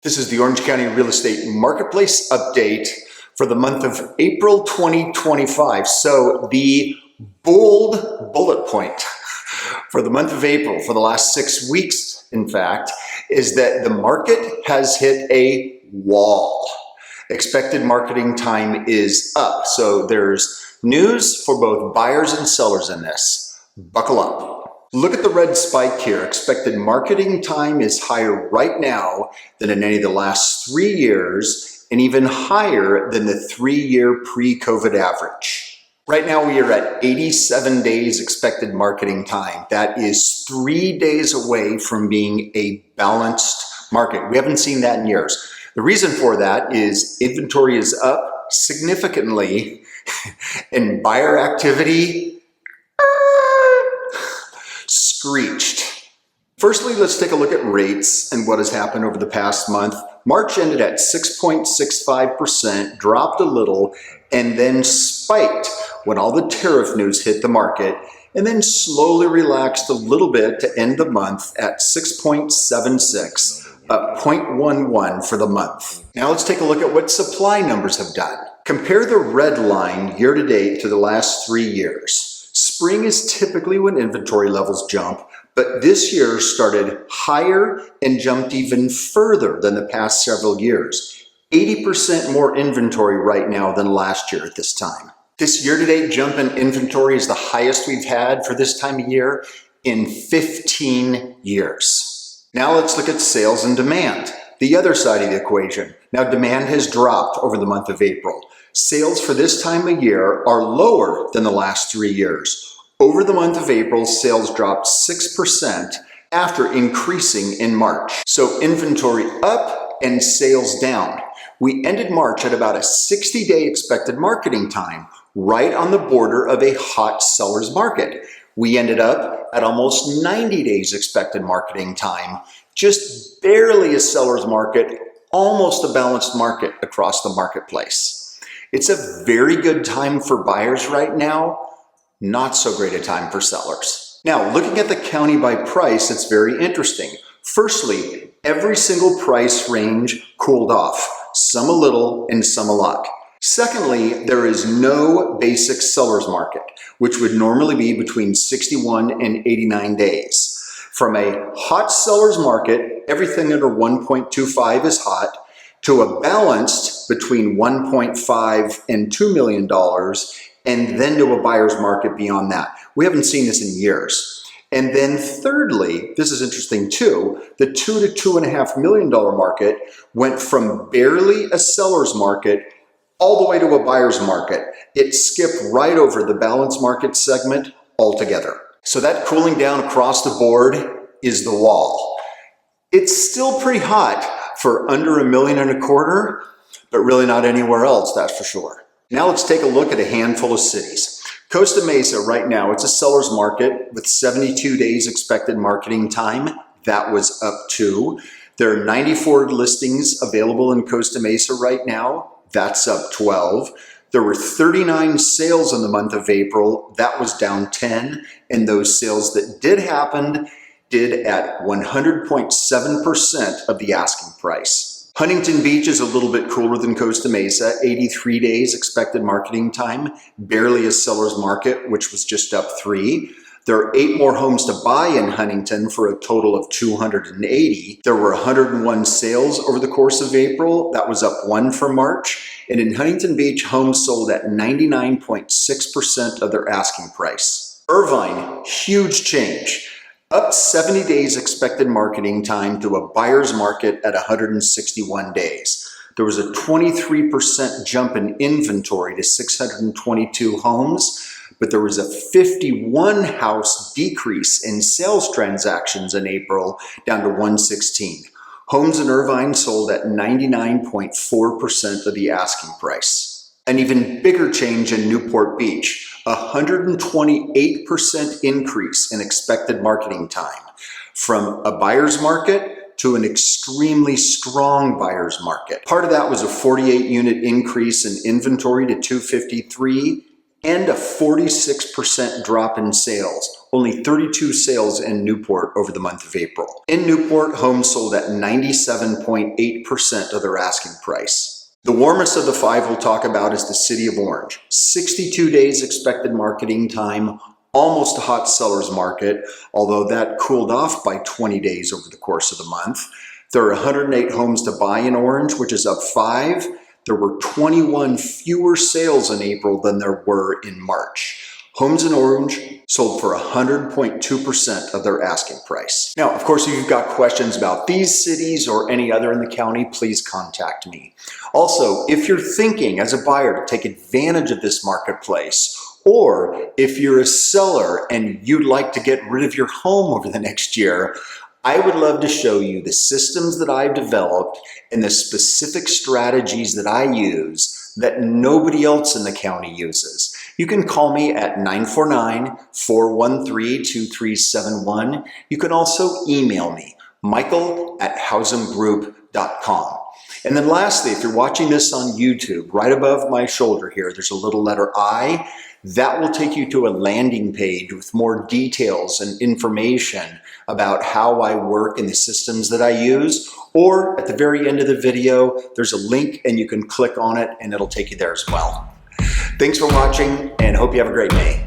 This is the Orange County Real Estate Marketplace update for the month of April 2025. So the bold bullet point for the month of April, for the last 6 weeks, in fact, is that the market has hit a wall. Expected marketing time is up. So there's news for both buyers and sellers in this. Buckle up. Look at the red spike here. Expected marketing time is higher right now than in any of the last 3 years, and even higher than the 3-year pre-COVID average. Right now we are at 87 days expected marketing time. That is 3 days away from being a balanced market. We haven't seen that in years. The reason for that is inventory is up significantly and buyer activity screeched. Firstly, let's take a look at rates and what has happened over the past month. March ended at 6.65%, dropped a little, and then spiked when all the tariff news hit the market, and then slowly relaxed a little bit to end the month at 6.76, up 0.11 for the month. Now let's take a look at what supply numbers have done. Compare the red line year to date to the last 3 years. Spring is typically when inventory levels jump, but this year started higher and jumped even further than the past several years. 80% more inventory right now than last year at this time. This year-to-date jump in inventory is the highest we've had for this time of year in 15 years. Now let's look at sales and demand, the other side of the equation. Now demand has dropped over the month of April. Sales for this time of year are lower than the last 3 years. Over the month of April, sales dropped 6% after increasing in March. So inventory up and sales down. We ended March at about a 60-day expected marketing time, right on the border of a hot seller's market. We ended up at almost 90 days expected marketing time, just barely a seller's market, almost a balanced market across the marketplace. It's a very good time for buyers right now, not so great a time for sellers. Now, looking at the county by price, it's very interesting. Firstly, every single price range cooled off, some a little and some a lot. Secondly, there is no basic seller's market, which would normally be between 61 and 89 days. From a hot seller's market, everything under 1.25 is hot, to a balanced between 1.5 and $2 million, and then to a buyer's market beyond that. We haven't seen this in years. And then thirdly, this is interesting too, the $2 to $2.5 million market went from barely a seller's market all the way to a buyer's market. It skipped right over the balanced market segment altogether. So that cooling down across the board is the wall. It's still pretty hot for under $1.25 million, but really not anywhere else, that's for sure. Now let's take a look at a handful of cities. Costa Mesa right now, it's a seller's market with 72 days expected marketing time. That was up 2. There are 94 listings available in Costa Mesa right now. That's up 12. There were 39 sales in the month of April. That was down 10. And those sales that did happen did at 100.7% of the asking price. Huntington Beach is a little bit cooler than Costa Mesa, 83 days expected marketing time, barely a seller's market, which was just up 3. There are 8 more homes to buy in Huntington for a total of 280. There were 101 sales over the course of April. That was up 1 from March. And in Huntington Beach, homes sold at 99.6% of their asking price. Irvine, huge change. Up 70 days expected marketing time to a buyer's market at 161 days. There was a 23% jump in inventory to 622 homes, but there was a 51 house decrease in sales transactions in April down to 116. Homes in Irvine sold at 99.4% of the asking price. An even bigger change in Newport Beach, 128% increase in expected marketing time, from a buyer's market to an extremely strong buyer's market. Part of that was a 48 unit increase in inventory to 253 and a 46% drop in sales. only 32 sales in Newport over the month of April. In Newport, homes sold at 97.8% of their asking price. The warmest of the 5 we'll talk about is the City of Orange. 62 days expected marketing time, almost a hot seller's market, although that cooled off by 20 days over the course of the month. There are 108 homes to buy in Orange, which is up 5. There were 21 fewer sales in April than there were in March. Homes in Orange sold for 100.2% of their asking price. Now, of course, if you've got questions about these cities or any other in the county, please contact me. Also, if you're thinking as a buyer to take advantage of this marketplace, or if you're a seller and you'd like to get rid of your home over the next year, I would love to show you the systems that I've developed and the specific strategies that I use that nobody else in the county uses. You can call me at 949-413-2371. You can also email me, michael@housemgroup.com. And then lastly, if you're watching this on YouTube, right above my shoulder here, there's a little letter I. That will take you to a landing page with more details and information about how I work and the systems that I use. Or at the very end of the video, there's a link and you can click on it and it'll take you there as well. Thanks for watching and hope you have a great day.